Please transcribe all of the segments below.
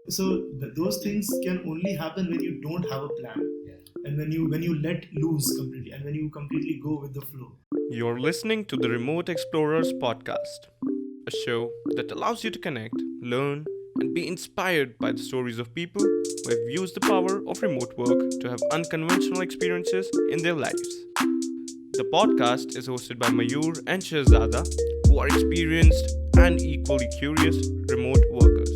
So those things can only happen when you don't have a plan, and when you let loose completely, and when you completely go with the flow. You're listening to the Remote Explorers podcast, a show that allows you to connect, learn, and be inspired by the stories of people who have used the power of remote work to have unconventional experiences in their lives. The podcast is hosted by Mayur and SHAHZADA, who are experienced and equally curious remote workers.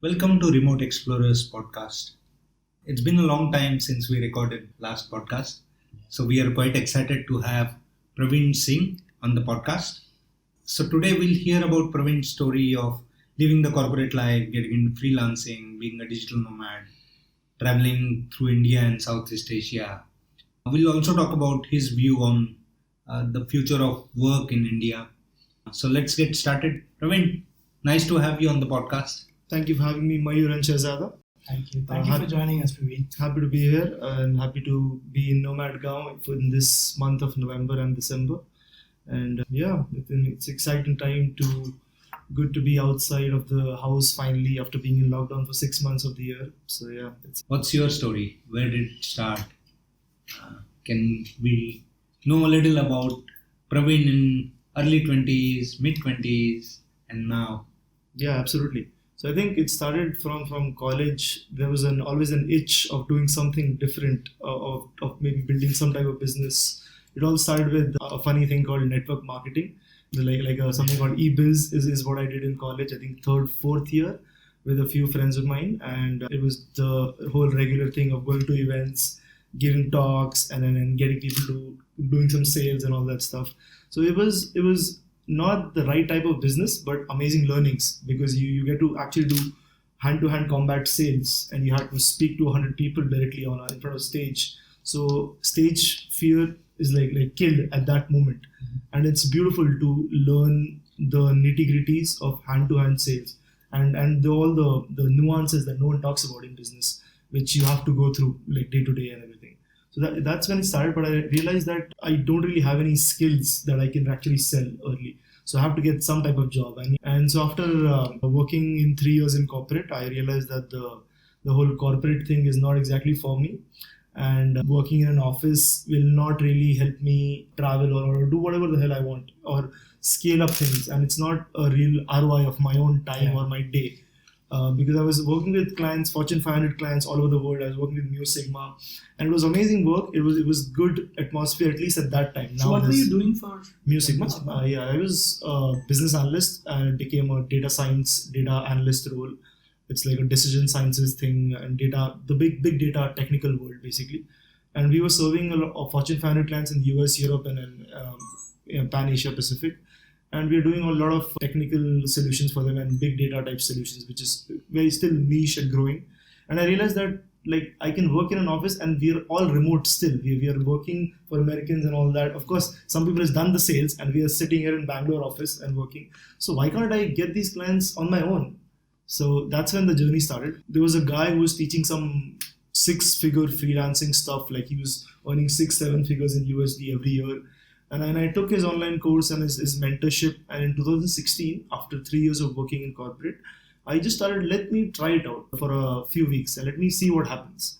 Welcome to Remote Explorers podcast. It's been a long time since we recorded last podcast, so we are quite excited to have Pravin Singh on the podcast. So today we'll hear about Pravin's story of living the corporate life, getting into freelancing, being a digital nomad, traveling through India and Southeast Asia. We'll also talk about his view on the future of work in India. So let's get started. Pravin, nice to have you on the podcast. Thank you for having me, Mayur and SHAHZADA. Thank you. Thank you for joining us, Pravin. Happy to be here and happy to be in Nomad Gaon in this month of November and December. And it's exciting time good to be outside of the house finally after being in lockdown for 6 months of the year. So What's your story? Where did it start? Can we know a little about Pravin in early 20s, mid 20s, and now? Yeah, absolutely. So I think it started from college. There was always an itch of doing something different, of maybe building some type of business. It all started with a funny thing called network marketing, something called eBiz is what I did in college. I think third, fourth year with a few friends of mine, and it was the whole regular thing of going to events, giving talks, and then getting people to doing some sales and all that stuff. So it was not the right type of business, but amazing learnings, because you get to actually do hand-to-hand combat sales, and you have to speak to 100 people directly in front of stage. So stage fear is like killed at that moment. And it's beautiful to learn the nitty-gritties of hand-to-hand sales and all the nuances that no one talks about in business, which you have to go through like day to day and everything. So that's when it started, but I realized that I don't really have any skills that I can actually sell early. So I have to get some type of job. And so after working in 3 years in corporate, I realized that the whole corporate thing is not exactly for me. And working in an office will not really help me travel or do whatever the hell I want or scale up things. And it's not a real ROI of my own time or my day. Because I was working with clients, Fortune 500 clients all over the world. I was working with Mu Sigma, and it was amazing work. It was good atmosphere, at least at that time. So what were you doing for Mu Sigma? I was a business analyst and became a data analyst role. It's like a decision sciences thing and the big data technical world basically. And we were serving a lot of Fortune 500 clients in the US, Europe, and Pan Asia Pacific. And we're doing a lot of technical solutions for them and big data type solutions, which is very still niche and growing. And I realized that I can work in an office and we're all remote still. We are working for Americans and all that. Of course, some people has done the sales and we are sitting here in Bangalore office and working. So why can't I get these clients on my own? So that's when the journey started. There was a guy who was teaching some 6-figure freelancing stuff. Like he was earning 6-7 figures in USD every year. And I took his online course and his mentorship. And in 2016, after 3 years of working in corporate, I just started, let me try it out for a few weeks and let me see what happens.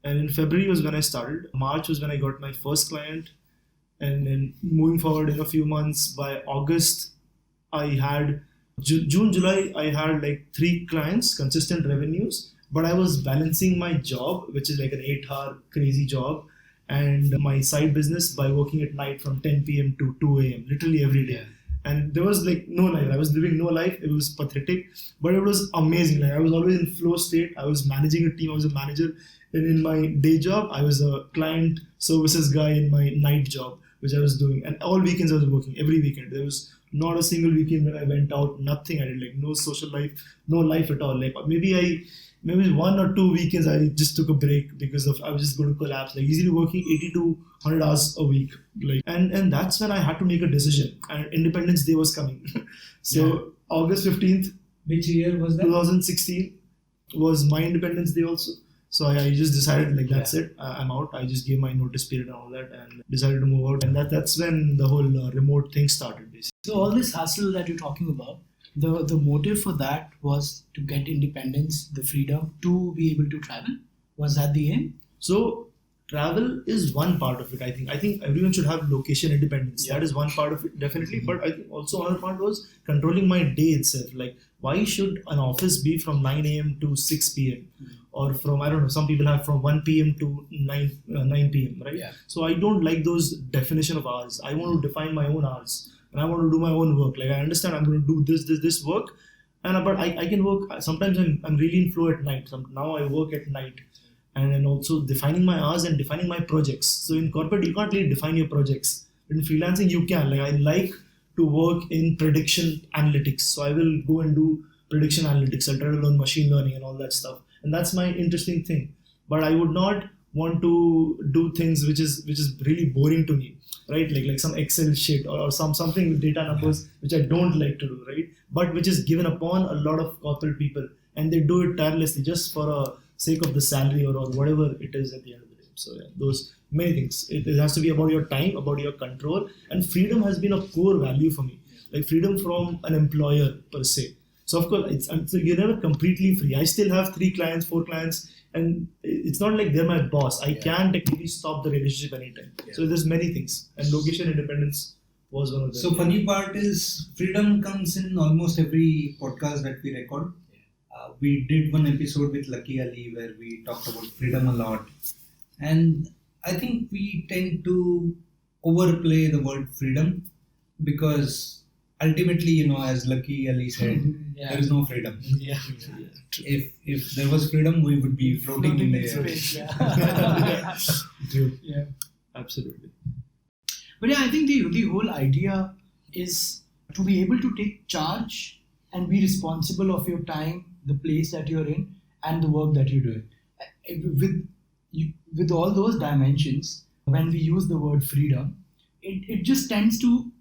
And in February was when I started. March was when I got my first client. And then moving forward in a few months, by August, I had, June, July, I had like 3 clients, consistent revenues. But I was balancing my job, which is like an 8-hour crazy job, and my side business by working at night from 10 p.m. to 2 a.m. literally every day. And there was like no life. I was living no life. It was pathetic, but it was amazing. Like I was always in flow state. I was managing a team. I was a manager. And in my day job, I was a client services guy in my night job, which I was doing. And all weekends I was working, every weekend. There was not a single weekend when I went out, nothing I did, like no social life, no life at all. Like maybe 1 or 2 weekends I just took a break because I was just going to collapse, like easily working 80 to 100 hours a week. And that's when I had to make a decision, and Independence Day was coming. August 15th. Which year was that? 2016 was my Independence Day also. So I just decided like that's it. I'm out. I just gave my notice period and all that, and decided to move out. And that's when the whole remote thing started, basically. So all this hustle that you're talking about, the motive for that was to get independence, the freedom to be able to travel. Was that the aim? So travel is one part of it. I think everyone should have location independence. That is one part of it, definitely. But I think also another part was controlling my day itself. Like, why should an office be from 9 a.m. to 6 p.m. or from, I don't know, some people have from 1 p.m. to 9 p.m. right? Yeah. So I don't like those definition of hours. I want to define my own hours, and I want to do my own work. Like, I understand I'm going to do this work, and but I can work. Sometimes I'm really in flow at night. Now I work at night. And then also defining my hours and defining my projects. So in corporate, you can't really define your projects. In freelancing, you can. Like, I like to work in prediction analytics. So I will go and do prediction analytics. I'll try to learn machine learning and all that stuff. And that's my interesting thing. But I would not want to do things which is really boring to me, right? Like some Excel shit or something with data numbers which I don't like to do, right? But which is given upon a lot of corporate people, and they do it tirelessly just for a sake of the salary or whatever it is at the end of the day. So yeah, those many things. It has to be about your time, about your control, and freedom has been a core value for me. Like freedom from an employer per se. So of course, so you're never completely free. I still have 4 clients, and it's not like they're my boss. I can technically stop the relationship anytime. So there's many things, and location independence was one of them. So funny part is freedom comes in almost every podcast that we record. We did one episode with Lucky Ali where we talked about freedom a lot, and I think we tend to overplay the word freedom because ultimately, as Lucky Ali said, there is no freedom. Yeah. If there was freedom, we would be floating in the air. space. Yeah. True. Yeah. Absolutely. But yeah, I think the whole idea is to be able to take charge and be responsible of your time, the place that you're in, and the work that you're doing. With all those dimensions, when we use the word freedom, it just tends to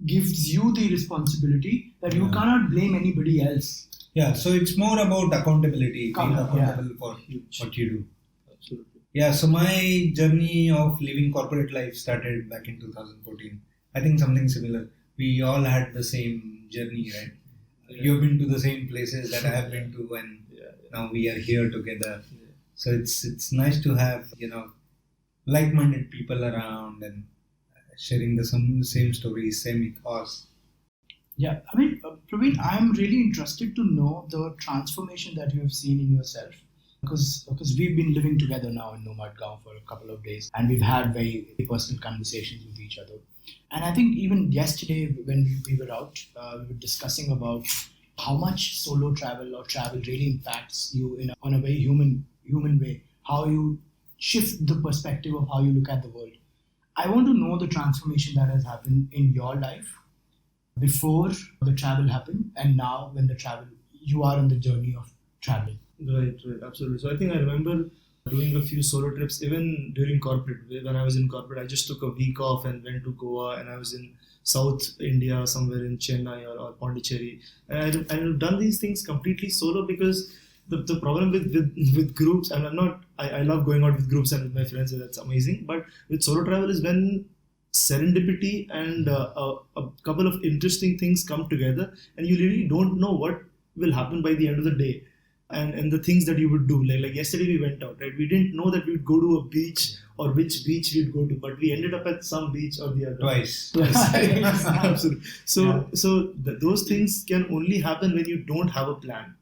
gives you the responsibility that you cannot blame anybody else. Yeah, so it's more about accountability, being accountable for what you do. Absolutely. Yeah, so my journey of living corporate life started back in 2014. I think something similar. We all had the same journey, right? You've been to the same places that I have been to, and now we are here together. So it's nice to have like-minded people around and sharing the same stories, same ethos. Yeah, I mean, Pravin, I'm really interested to know the transformation that you have seen in yourself, because we've been living together now in Nomadgaon for a couple of days, and we've had very personal conversations with each other. And I think even yesterday when we were out, we were discussing about how much solo travel or travel really impacts you on a very human way, how you shift the perspective of how you look at the world. I want to know the transformation that has happened in your life before the travel happened and now when you are on the journey of traveling. Right, absolutely. So I think I remember doing a few solo trips even during corporate. When I was in corporate, I just took a week off and went to Goa, and I was in South India, somewhere in Chennai or Pondicherry. And I've done these things completely solo because the problem with groups, and I love going out with groups and with my friends, that's amazing. But with solo travel is when serendipity and a couple of interesting things come together, and you really don't know what will happen by the end of the day. And the things that you would do, like yesterday we went out, right? We didn't know that we'd go to a beach or which beach we'd go to, but we ended up at some beach or the other. Twice. Absolutely. So those things can only happen when you don't have a plan,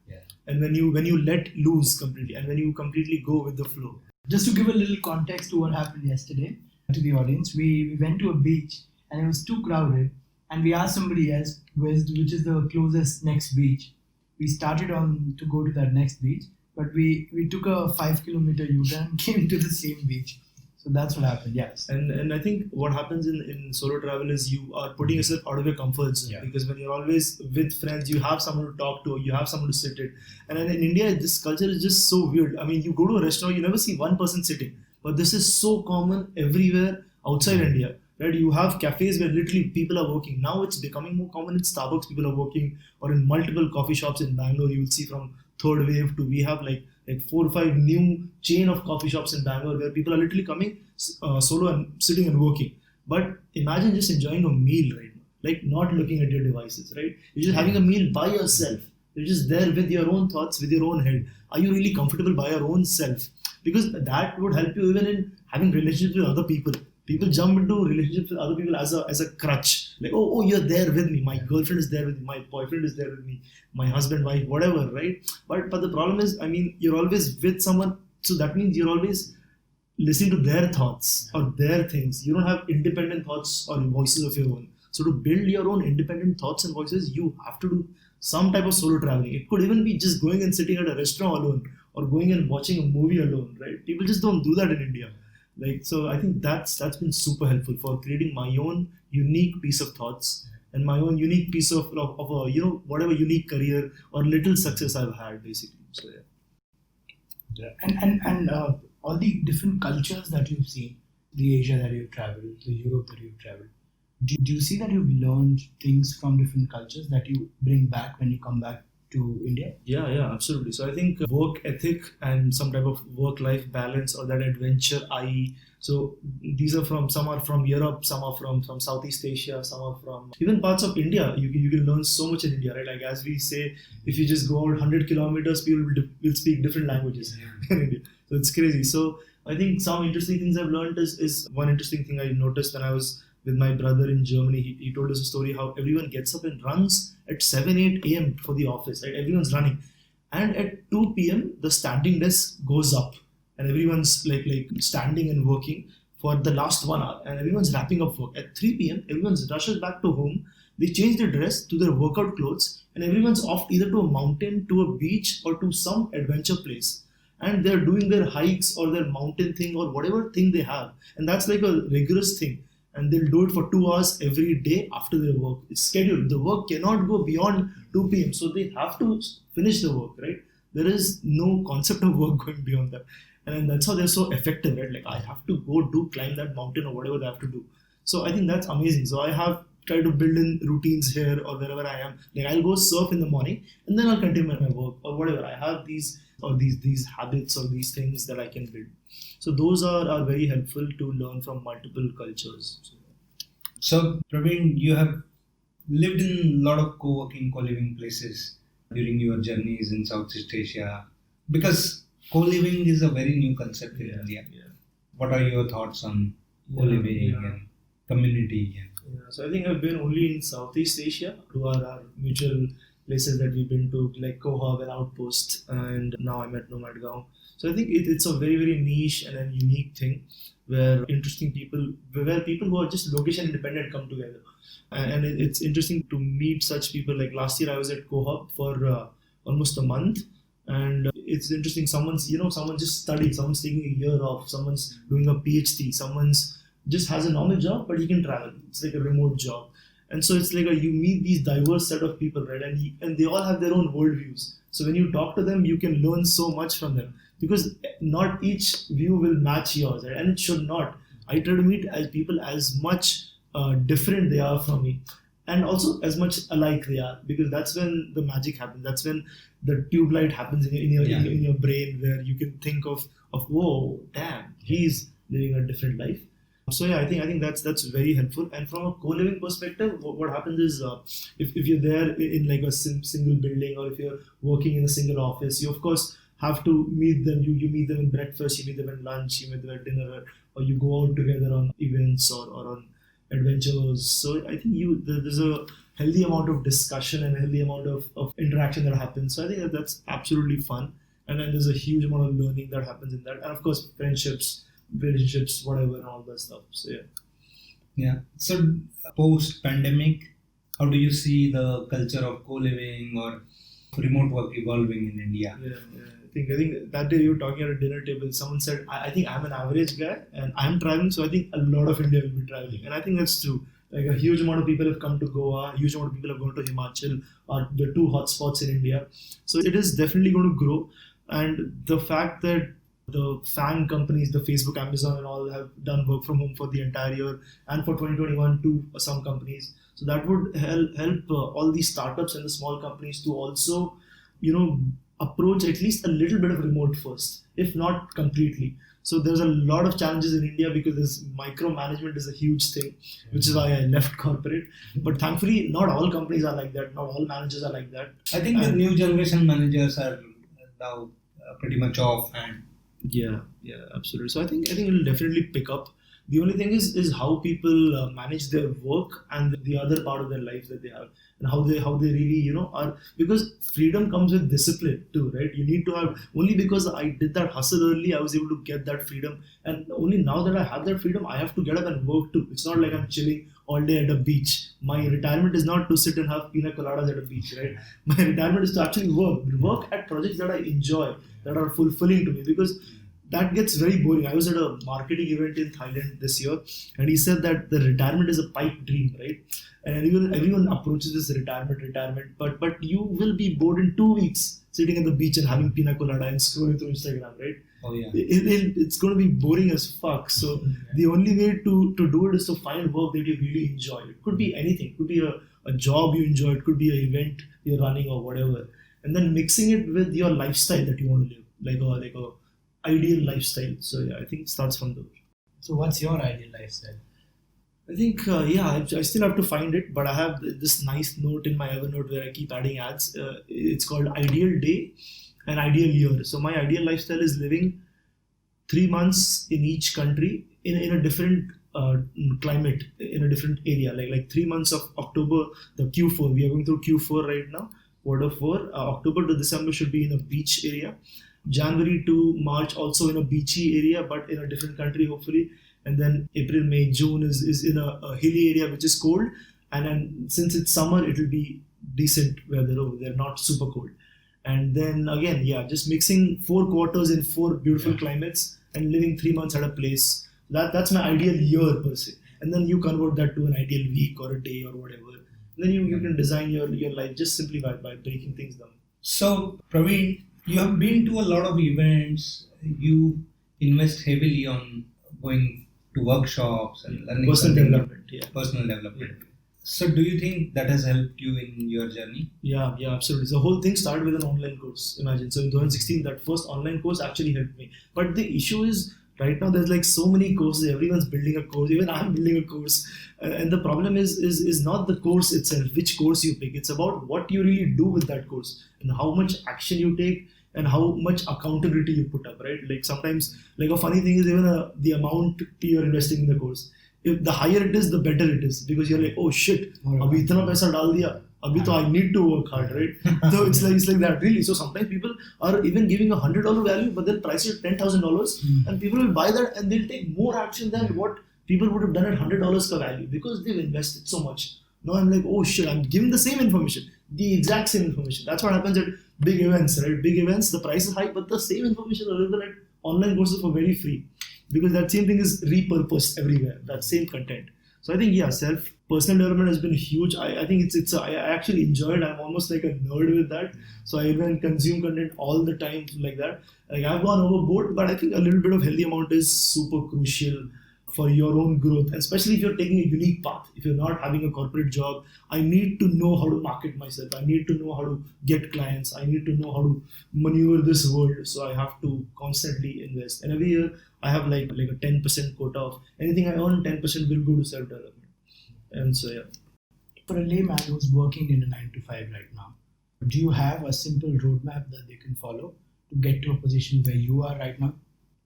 and when you let loose completely, and when you completely go with the flow. Just to give a little context to what happened yesterday to the audience, we went to a beach and it was too crowded, and we asked somebody else which is the closest next beach. We started to go to that next beach, but we took a 5-kilometer U-turn and came to the same beach. So that's what happened, yes. And I think what happens in solo travel is you are putting yourself out of your comfort zone, because when you're always with friends, you have someone to talk to, you have someone to sit with. And in India, this culture is just so weird. I mean, you go to a restaurant, you never see one person sitting, but this is so common everywhere outside India. Right, you have cafes where literally people are working. Now it's becoming more common in Starbucks, people are working, or in multiple coffee shops in Bangalore. You will see from third wave to we have like like 4 or 5 new chain of coffee shops in Bangalore where people are literally coming solo and sitting and working. But imagine just enjoying a meal right now, like not looking at your devices, right? You're just having a meal by yourself. You're just there with your own thoughts, with your own head. Are you really comfortable by your own self? Because that would help you even in having relationships with other people. People jump into relationships with other people as a crutch. Like, oh, you're there with me. My girlfriend is there with me. My boyfriend is there with me. My husband, wife, whatever, right? But the problem is, I mean, you're always with someone. So that means you're always listening to their thoughts or their things. You don't have independent thoughts or voices of your own. So to build your own independent thoughts and voices, you have to do some type of solo traveling. It could even be just going and sitting at a restaurant alone or going and watching a movie alone, right? People just don't do that in India. Like, so I think that's been super helpful for creating my own unique piece of thoughts and my own unique piece of a, whatever unique career or little success I've had, basically. So yeah. And all the different cultures that you've seen, the Asia that you've traveled, the Europe that you've traveled, do you see that you've learned things from different cultures that you bring back when you come back to India? Yeah, absolutely. So I think work ethic and some type of work-life balance or that adventure so these are some are from Europe, some are from Southeast Asia, some are from even parts of India. You can learn so much in India, right? Like as we say, if you just go out 100 kilometers, people will speak different languages in India. So it's crazy. So I think some interesting things I've learned is one interesting thing I noticed when I was with my brother in Germany. He told us a story how everyone gets up and runs at 7-8 a.m. for the office, right? Everyone's running. And at 2 p.m., the standing desk goes up and everyone's like standing and working for the last 1 hour and everyone's wrapping up work. At 3 p.m., everyone's rushes back to home. They change their dress to their workout clothes and everyone's off either to a mountain, to a beach or to some adventure place. And they're doing their hikes or their mountain thing or whatever thing they have. And that's like a rigorous thing. And they'll do it for 2 hours every day after their work. It's scheduled. The work cannot go beyond 2 p.m. So they have to finish the work, right? There is no concept of work going beyond that. And that's how they're so effective, right? Like I have to go climb that mountain or whatever they have to do. So I think that's amazing. So I have tried to build in routines here or wherever I am. Like I'll go surf in the morning and then I'll continue my work or whatever. I have these habits or these things that I can build. So those are very helpful to learn from multiple cultures. So Pravin, you have lived in a lot of co-working, co-living places during your journeys in Southeast Asia. Because co-living is a very new concept in India. Yeah. What are your thoughts on co-living and community? So I think I've been only in Southeast Asia to our mutual places that we've been to, like Kohab and Outpost, and now I'm at Nomad Gaon. So I think it's a very, very niche and a unique thing where people who are just location independent come together. And it's interesting to meet such people. Like last year I was at Kohab for almost a month. And it's interesting, someone just studied, someone's taking a year off, someone's doing a PhD, someone's just has a normal job, but he can travel. It's like a remote job. And so it's like you meet these diverse set of people, right? And they all have their own worldviews. So when you talk to them, you can learn so much from them because not each view will match yours, right? And it should not. I try to meet people as much different they are from me, and also as much alike they are, because that's when the magic happens. That's when the tube light happens in your brain, where you can think of whoa, damn, he's living a different life. So yeah, I think that's very helpful. And from a co-living perspective, what happens is if you're there in like a single building, or if you're working in a single office, you of course have to meet them. You meet them in breakfast, you meet them at lunch, you meet them at dinner, or you go out together on events or on adventures. So I think there's a healthy amount of discussion and a healthy amount of interaction that happens. So I think that's absolutely fun. And then there's a huge amount of learning that happens in that. And of course, friendships, relationships, whatever, and all that stuff. So yeah. So post pandemic, how do you see the culture of co-living or remote work evolving in India? Yeah. I think that day you were talking at a dinner table, someone said, I think I'm an average guy and I'm traveling, so I think a lot of India will be traveling. And I think that's true. Like a huge amount of people have come to Goa, a huge amount of people have gone to Himachal, or the two hotspots in India. So it is definitely going to grow. And the fact that the FANG companies, the Facebook, Amazon and all have done work from home for the entire year and for 2021 to some companies. So that would help all these startups and the small companies to also, approach at least a little bit of remote first, if not completely. So there's a lot of challenges in India because this micromanagement is a huge thing, which is why I left corporate. But thankfully, not all companies are like that. Not all managers are like that. I think the new generation managers are now pretty much off, and Yeah, absolutely. So I think it will definitely pick up. The only thing is how people manage their work and the other part of their life that they have, and how they really are, because freedom comes with discipline too, right? You need to have, only because I did that hustle early, I was able to get that freedom, and only now that I have that freedom, I have to get up and work too. It's not like I'm chilling all day at a beach. My retirement is not to sit and have pina coladas at a beach, right? My retirement is to actually work at projects that I enjoy, that are fulfilling to me, because that gets very boring. I was at a marketing event in Thailand this year, and he said that the retirement is a pipe dream, right? And everyone approaches this retirement, but you will be bored in 2 weeks sitting at the beach and having pina colada and scrolling through Instagram, right? oh yeah, It's going to be boring as fuck. So the only way to do it is to find work that you really enjoy. It could be anything. It could be a job you enjoy. It could be an event you're running or whatever. And then mixing it with your lifestyle that you want to live, like a ideal lifestyle. So yeah, I think it starts from there. So what's your ideal lifestyle? I think I still have to find it, but I have this nice note in my Evernote where I keep adding ads. It's called Ideal Day and Ideal Year. So my ideal lifestyle is living 3 months in each country in a different climate, in a different area. Like 3 months of October, the Q4. We are going through Q4 right now. Quarter 4. October to December should be in a beach area. January to March also in a beachy area, but in a different country hopefully. And then April, May, June is in a hilly area which is cold. And then since it's summer, it will be decent weather over there, not super cold. And then again, just mixing 4 quarters in 4 beautiful climates and living 3 months at a place. That's my ideal year per se. And then you convert that to an ideal week or a day or whatever. And then you can design your life just simply by breaking things down. So Pravin, you have been to a lot of events. You invest heavily on going to workshops and learning Personal something new. development, yeah. Personal development. So do you think that has helped you in your journey? Yeah, absolutely. The whole thing started with an online course. Imagine. So in 2016, that first online course actually helped me. But the issue is, right now there's like so many courses. Everyone's building a course. Even I'm building a course. And the problem is not the course itself, which course you pick. It's about what you really do with that course and how much action you take and how much accountability you put up, right? Like sometimes, like a funny thing is even the amount you're investing in the course. If the higher it is, the better it is, because you're like, oh shit, abhi itna paisa dal diya, abhi to I need to work hard, right? So it's like that really. So sometimes people are even giving $100 value, but they'll price it $10,000, and people will buy that and they'll take more action than what people would have done at $100 ka value, because they've invested so much. Now I'm like, oh shit, I'm giving the same information, the exact same information. That's what happens at big events, right? Big events, the price is high, but the same information is available at online courses for very free, because that same thing is repurposed everywhere, that same content. So I think, personal development has been huge. I think I actually enjoy it. I'm almost like a nerd with that. So I even consume content all the time like that. Like I've gone overboard, but I think a little bit of healthy amount is super crucial for your own growth, especially if you're taking a unique path. If you're not having a corporate job, I need to know how to market myself. I need to know how to get clients. I need to know how to maneuver this world. So I have to constantly invest. And every year I have like a 10% quota of anything I earn, 10% will go to self-development. And so For a layman who's working in a 9 to 5 right now, do you have a simple roadmap that they can follow to get to a position where you are right now?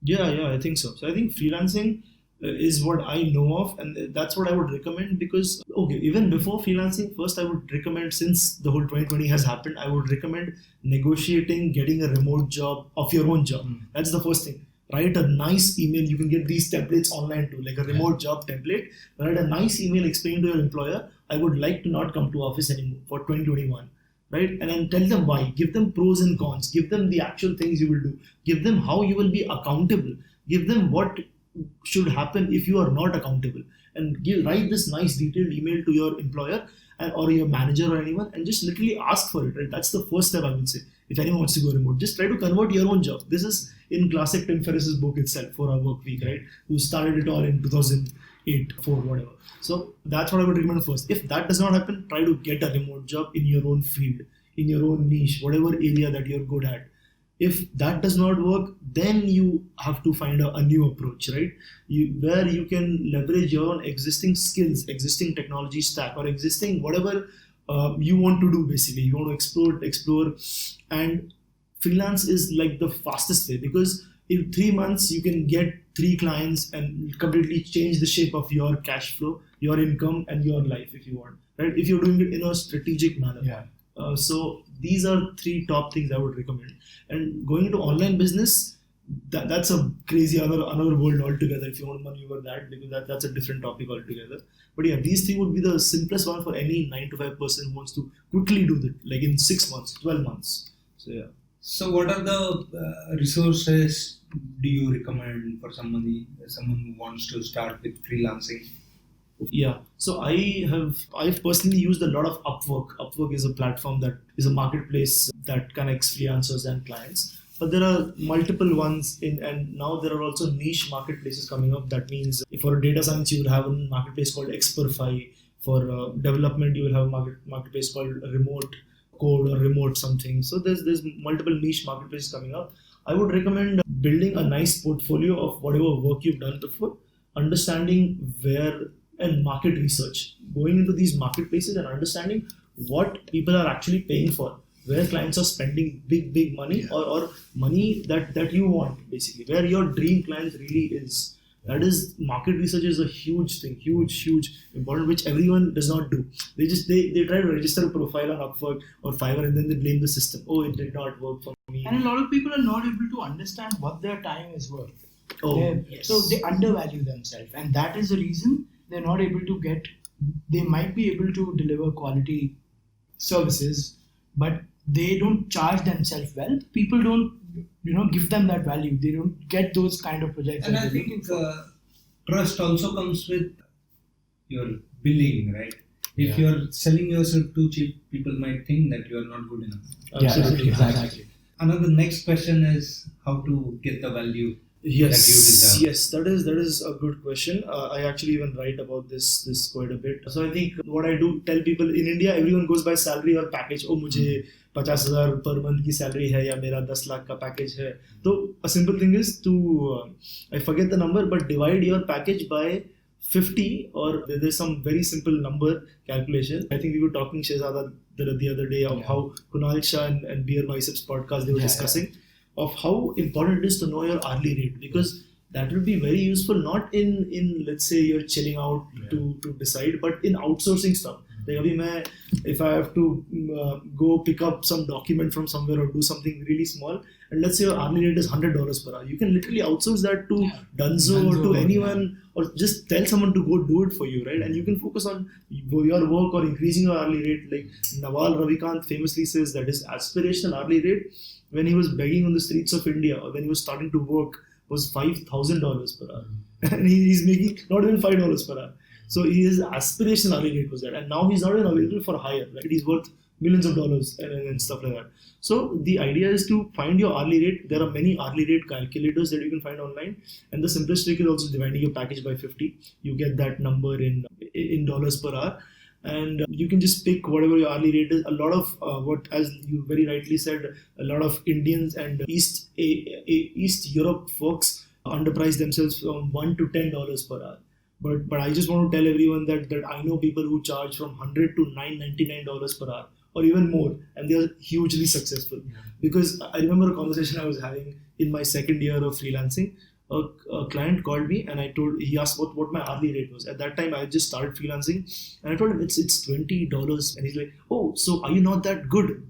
Yeah, I think so. So I think freelancing is what I know of, and that's what I would recommend, because even before freelancing, first I would recommend, since the whole 2020 has happened, I would recommend negotiating getting a remote job of your own job. That's the first thing. Write a nice email. You can get these templates online too, like a remote job template. Write a nice email, explain to your employer, I would like to not come to office anymore for 2021. Right? And then tell them why. Give them pros and cons. Give them the actual things you will do. Give them how you will be accountable. Give them what should happen if you are not accountable. And write this nice detailed email to your employer or your manager or anyone, and just literally ask for it. Right? That's the first step I would say. If anyone wants to go remote, just try to convert your own job. This is in classic Tim Ferriss's book itself, 4-Hour Work Week, right? Who started it all in 2008, 4, whatever. So that's what I would recommend first. If that does not happen, try to get a remote job in your own field, in your own niche, whatever area that you're good at. If that does not work, then you have to find a new approach, right? Where you can leverage your own existing skills, existing technology stack, or existing whatever you want to do. Basically, you want to explore, and freelance is like the fastest way, because in 3 months you can get 3 clients and completely change the shape of your cash flow, your income, and your life if you want, right? If you're doing it in a strategic manner. Yeah. So these are 3 top things I would recommend. And going into online business, that's a crazy another world altogether. If you want to maneuver that, because that's a different topic altogether. But yeah, these 3 would be the simplest one for any 9 to 5 person who wants to quickly do that, like in 6 months, 12 months. So yeah. So what are the resources do you recommend for someone who wants to start with freelancing? Yeah, so I've personally used a lot of Upwork. Upwork is a platform that is a marketplace that connects freelancers and clients. But there are multiple ones and now there are also niche marketplaces coming up. That means for data science, you will have a marketplace called Experfy. For development, you will have a marketplace called Remote Code or Remote something. So there's multiple niche marketplaces coming up. I would recommend building a nice portfolio of whatever work you've done before, understanding where, and market research, going into these marketplaces and understanding what people are actually paying for, where clients are spending big money, or money that you want, basically where your dream client really is. That is, market research is a huge thing, huge important, which everyone does not do. They try to register a profile on Upwork or Fiverr and then they blame the system. Oh, it did not work for me. And a lot of people are not able to understand what their time is worth. Yes. So they undervalue themselves, and that is the reason they're not able to they might be able to deliver quality services, but they don't charge themselves well. People don't, give them that value. They don't get those kind of projects. And I think trust also comes with your billing, right? If you're selling yourself too cheap, people might think that you are not good enough. Absolutely. Exactly. Another next question is how to get the value that you deserve. Yes, that is a good question. I actually even write about this quite a bit. So I think what I do tell people in India, everyone goes by salary or package. Oh, मुझे 50,000 per month की salary है या मेरा 10 lakh का package है. So a simple thing is to I forget the number, but divide your package by 50, or there's some very simple number calculation. I think we were talking SHAHZADA the other day of how Kunal Shah and Beer Biceps podcast they were discussing of how important it is to know your hourly rate, because that will be very useful not in let's say you're chilling out to decide, but in outsourcing stuff. Like if I have to go pick up some document from somewhere or do something really small, and let's say your hourly rate is $100 per hour, you can literally outsource that to Dunzo or to anyone, or just tell someone to go do it for you, right? And you can focus on your work or increasing your hourly rate. Like Naval Ravikant famously says that his aspirational hourly rate when he was begging on the streets of India or when he was starting to work was $5,000 per hour. And he's making not even $5 per hour. So his aspirational hourly rate was that. And now he's not even available for hire, right? He's worth millions of dollars and stuff like that. So the idea is to find your hourly rate. There are many hourly rate calculators that you can find online. And the simplest trick is also dividing your package by 50. You get that number in dollars per hour. And you can just pick whatever your hourly rate is. A lot of what, as you very rightly said, a lot of Indians and East Europe folks underprice themselves from $1 to $10 per hour. But I just want to tell everyone that I know people who charge from $100 to $999 per hour or even more, and they are hugely successful. Because I remember a conversation I was having in my second year of freelancing. A client called me and he asked what my hourly rate was. At that time, I just started freelancing, and I told him it's $20, and he's like, "Oh, so are you not that good?"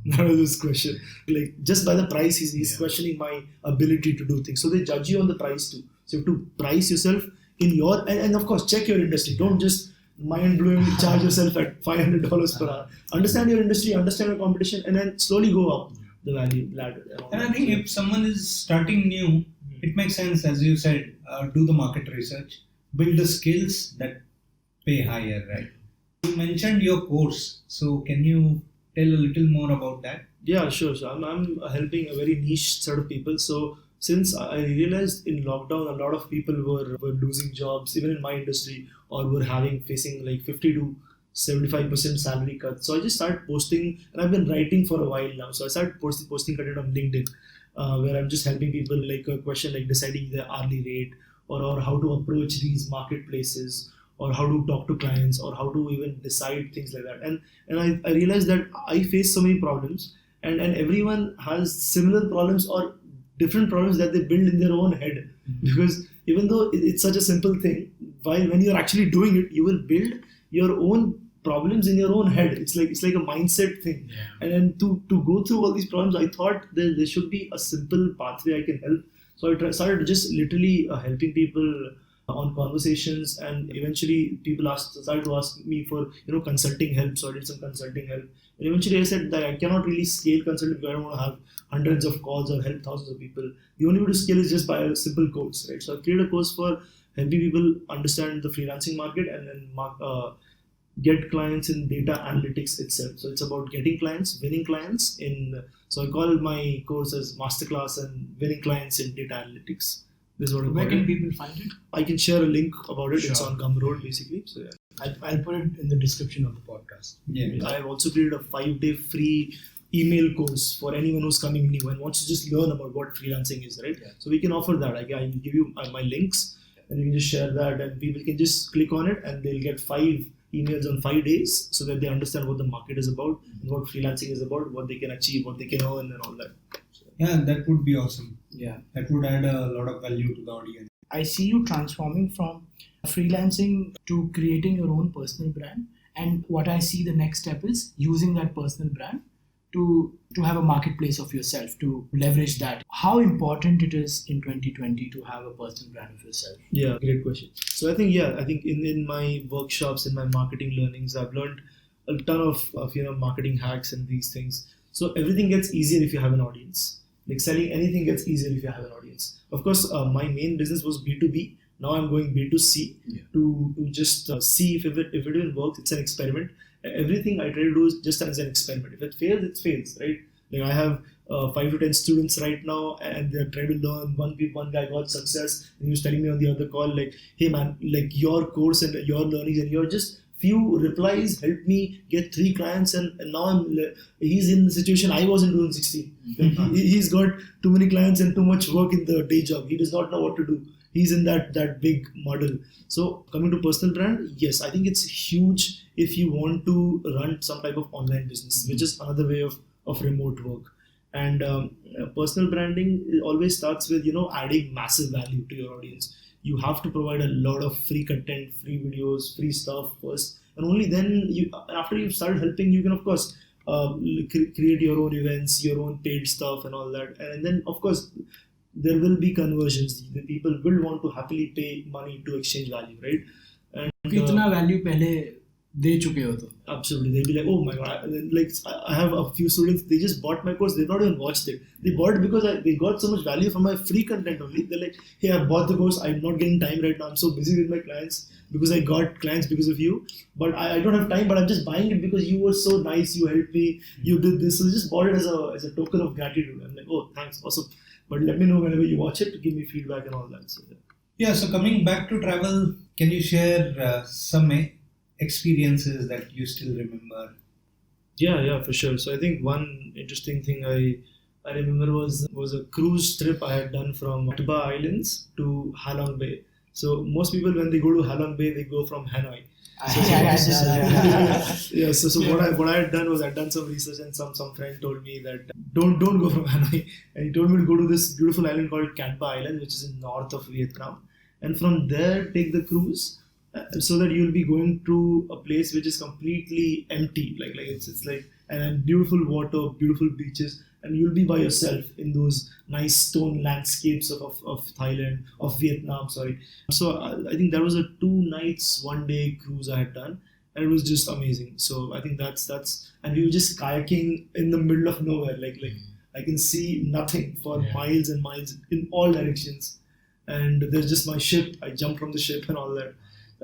That was his question. Like just by the price, he's questioning my ability to do things. So they judge you on the price too. So you have to price yourself in your and of course check your industry. Don't just mind-blowingly charge yourself at $500 per hour. Understand your industry, understand your competition, and then slowly go up the value ladder. And I think if someone is starting new, it makes sense, as you said, do the market research, build the skills that pay higher, right? You mentioned your course, so can you tell a little more about that? Yeah, sure. So I'm helping a very niche set of people. So since I realized in lockdown, a lot of people were losing jobs, even in my industry, or were facing like 50 to 75% salary cut. So I just started posting, and I've been writing for a while now. So I started posting content on LinkedIn, where I'm just helping people like a question like deciding their hourly rate, or how to approach these marketplaces, or how to talk to clients, or how to even decide things like that. And I realized that I face so many problems, and everyone has similar problems or different problems that they build in their own head. Because even though it's such a simple thing, while when you're actually doing it, you will build your own problems in your own head. It's like a mindset thing. And then to go through all these problems, I thought there should be a simple pathway I can help. So started just literally helping people on conversations, and eventually people started to ask me for consulting help. So I did some consulting help, and eventually I said that I cannot really scale consulting because I don't want to have hundreds of calls or help thousands of people. The only way to scale is just by a simple course, right? So I created a course for helping people understand the freelancing market, and then get clients in data analytics itself. So it's about getting clients, winning clients so I call my course as Masterclass and Winning Clients in Data Analytics. This is what I call Where can it. people find it? I can share a link about it. Sure. It's on Gumroad basically. So yeah. I'll put it in the description of the podcast. Yeah. I have also created a 5-day free email course for anyone who's coming new and wants to just learn about what freelancing is, right? Yeah. So we can offer that. I can give you my links, and you can just share that, and people can just click on it, and they'll get 5 emails on 5 days, so that they understand what the market is about and what freelancing is about, what they can achieve, what they can earn, and all that. So, Yeah, that would be awesome. Yeah. That would add a lot of value to the audience. I see you transforming from freelancing to creating your own personal brand. And what I see the next step is using that personal brand to have a marketplace of yourself, to leverage that. How important it is in 2020 to have a personal brand of yourself? yeah, great question. So I think in my workshops, in my marketing learnings, I've learned a ton of marketing hacks and these things. So everything gets easier if you have an audience. Like selling anything gets easier if you have an audience. Of course, my main business was B2B. Now I'm going B2C to just see if it even works. It's an experiment. Everything I try to do is just as an experiment. If it fails, it fails, right? Like I have 5 to 10 students right now, and they're trying to learn. One guy got success, and he was telling me on the other call, like, "Hey man, like your course and your learnings and your just few replies helped me get 3 clients, and now he's in the situation I was in 2016. He's got too many clients and too much work in the day job. He does not know what to do. He's in that big model. So coming to personal brand, yes, I think it's huge if you want to run some type of online business, which is another way of remote work. And personal branding always starts with adding massive value to your audience. You have to provide a lot of free content, free videos, free stuff first, and only then after you've started helping, you can of course create your own events, your own paid stuff, and all that. And then of course there will be conversions. The people will want to happily pay money to exchange value, right? And कितना value पहले दे चुके हो तो? Absolutely, they'll be like, oh my god, like I have a few students, they just bought my course, they've not even watched it. They bought it because they got so much value from my free content only. They're like, hey, I bought the course, I'm not getting time right now, I'm so busy with my clients because I got clients because of you, but I don't have time, but I'm just buying it because you were so nice, you helped me, you did this. So just bought it as a token of gratitude. I'm like, oh, thanks, awesome. But let me know whenever you watch it to give me feedback and all that. So, Yeah, so coming back to travel, can you share some experiences that you still remember? Yeah, for sure. So I think one interesting thing I remember was a cruise trip I had done from Atiba Islands to Halong Bay. So most people when they go to Halong Bay, they go from Hanoi. So what I had done was I'd done some research, and some friend told me that don't go from Hanoi, and he told me to go to this beautiful island called Cat Ba Island, which is in north of Vietnam, and from there take the cruise, so that you'll be going to a place which is completely empty, like it's like, and beautiful water, beautiful beaches, and you'll be by yourself in those nice stone landscapes of Thailand, of Vietnam, sorry. So I think that was a 2 nights, 1 day cruise I had done, and it was just amazing. So I think that's and we were just kayaking in the middle of nowhere, like I can see nothing for miles and miles in all directions, and there's just my ship. I jumped from the ship and all that.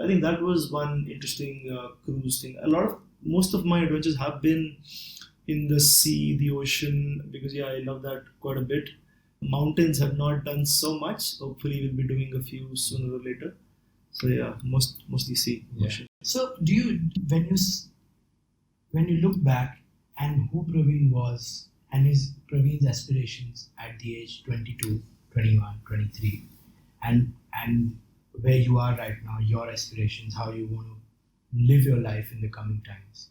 I think that was one interesting cruise thing. Most of my adventures have been in the sea, the ocean, because I love that quite a bit. Mountains have not done so much. Hopefully we'll be doing a few sooner or later. So yeah, mostly C. Yeah. So do you, when you look back and who Pravin was and Pravin's aspirations at the age 22, 21, 23, and where you are right now, your aspirations, how you want to live your life in the coming times,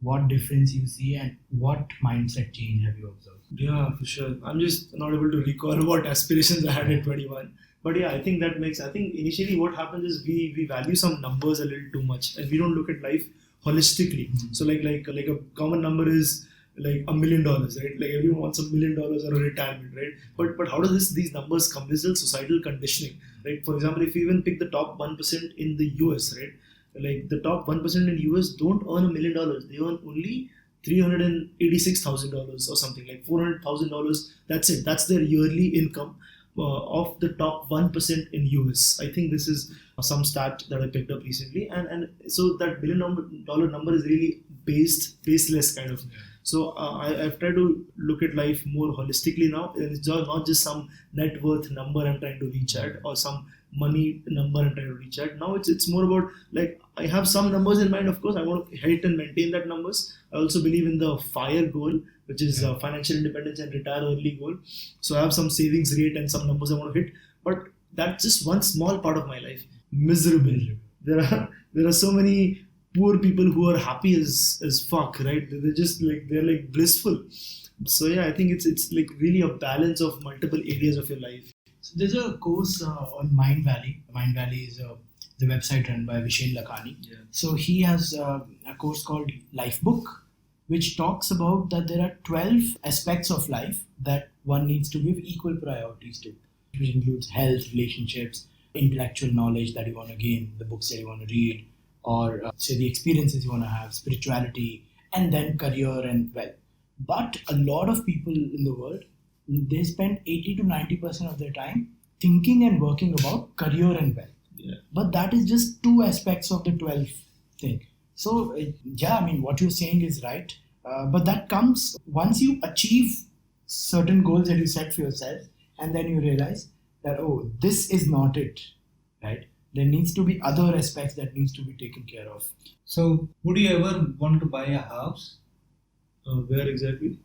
what difference you see and what mindset change have you observed? Yeah, for sure. I'm just not able to recall what aspirations I had at 21. But yeah, I think I think initially what happens is we value some numbers a little too much and we don't look at life holistically. So like a common number is like $1 million, right? Like everyone wants $1 million or a retirement, right? But how does these numbers come? This is societal conditioning, right? For example, if you even pick the top 1% in the US, right? Like the top 1% in the US don't earn $1 million. They earn only $386,000 or something, like $400,000. That's it. That's their yearly income of the top 1% in US. I think this is some stat that I picked up recently, and so that $1 billion number is really baseless kind of. So I've tried to look at life more holistically now. And it's not just some net worth number I'm trying to reach at or some money number I'm trying to reach at. Now it's more about, like, I have some numbers in mind. Of course, I want to hit and maintain that numbers. I also believe in the FIRE goal, which is financial independence and retire early goal. So I have some savings rate and some numbers I want to hit. But that's just one small part of my life. Miserable. There are so many poor people who are happy as fuck, right? They're like blissful. So yeah, I think it's like really a balance of multiple areas of your life. So there's a course on Mind Valley. Mind Valley is the website run by Vishen Lakhani. Yeah. So he has a course called Life Book, which talks about that there are 12 aspects of life that one needs to give equal priorities to, which includes health, relationships, intellectual knowledge that you want to gain, the books that you want to read, or say the experiences you want to have, spirituality, and then career and wealth. But a lot of people in the world, they spend 80 to 90% of their time thinking and working about career and wealth. Yeah. But that is just two aspects of the 12 thing. So yeah, I mean, what you're saying is right. But that comes once you achieve certain goals that you set for yourself, and then you realize that, oh, this is not it, right? There needs to be other aspects that needs to be taken care of. So, would you ever want to buy a house? Where exactly?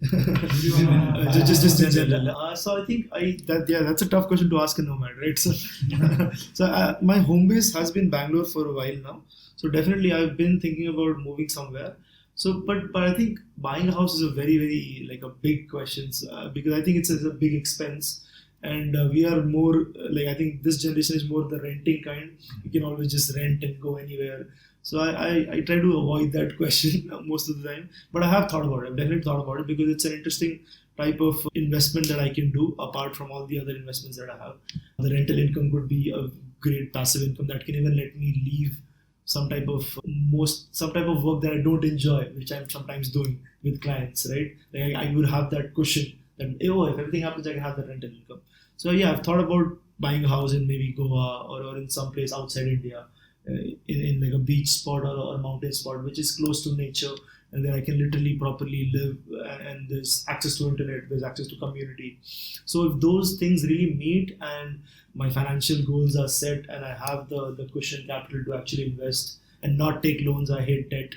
Just just in general. So I think that's a tough question to ask a nomad, right? So my home base has been Bangalore for a while now. So definitely I've been thinking about moving somewhere. So but I think buying a house is a very, very like a big question because I think it's a big expense. And we are more like, I think this generation is more the renting kind. You can always just rent and go anywhere. So I try to avoid that question most of the time. But I have thought about it. I've definitely thought about it because it's an interesting type of investment that I can do apart from all the other investments that I have. The rental income could be a great passive income that can even let me leave some type of work that I don't enjoy, which I'm sometimes doing with clients, right? Like I would have that cushion that, oh, if everything happens, I can have that rental income. So yeah, I've thought about buying a house in maybe Goa or in some place outside India, in like a beach spot or a mountain spot, which is close to nature, and then I can literally properly live, and there's access to internet, there's access to community. So if those things really meet and my financial goals are set and I have the cushion capital to actually invest and not take loans, I hate debt.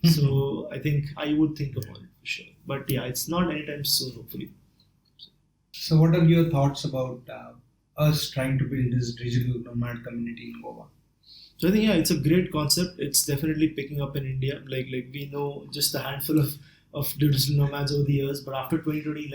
So I think I would think about it for sure. But yeah, it's not anytime soon, hopefully. So, what are your thoughts about us trying to build this digital nomad community in Goa? So I think, yeah, it's a great concept. It's definitely picking up in India. Like we know just a handful of digital nomads over the years, but after 2020,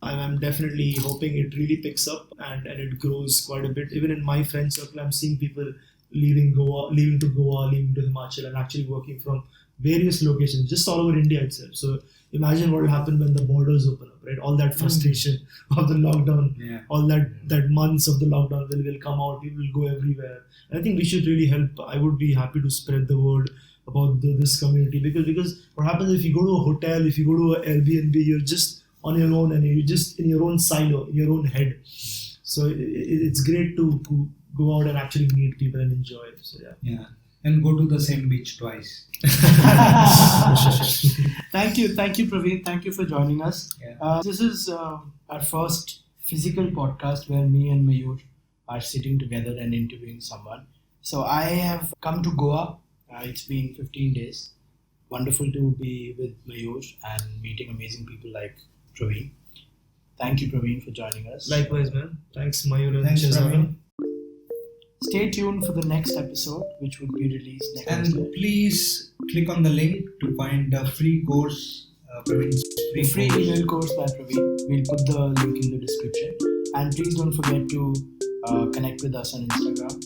I'm definitely hoping it really picks up and it grows quite a bit. Even in my friend circle, I'm seeing people leaving to Goa, leaving to Himachal, and actually working from various locations just all over India itself. So imagine what will happen when the borders open up, right? All that frustration of the lockdown, all that months of the lockdown will come out. People will go everywhere. And I think we should really help. I would be happy to spread the word about this community because what happens if you go to a hotel, if you go to an Airbnb, you're just on your own and you're just in your own silo, in your own head. So it's great to go out and actually meet people and enjoy it. So yeah. And go to the same beach twice. Thank you, Pravin. Thank you for joining us. Yeah. This is our first physical podcast where me and Mayur are sitting together and interviewing someone. So I have come to Goa. It's been 15 days. Wonderful to be with MAYUR and meeting amazing people like Pravin. Thank you, Pravin, for joining us. Likewise, man. Thanks, Mayur and Thanks, Shahzada. Pravin. Stay tuned for the next episode, which will be released next And Wednesday. please click on the link to find the free course, Pravin's The free course. email course by Pravin. We'll put the link in the description. And please don't forget to connect with us on Instagram.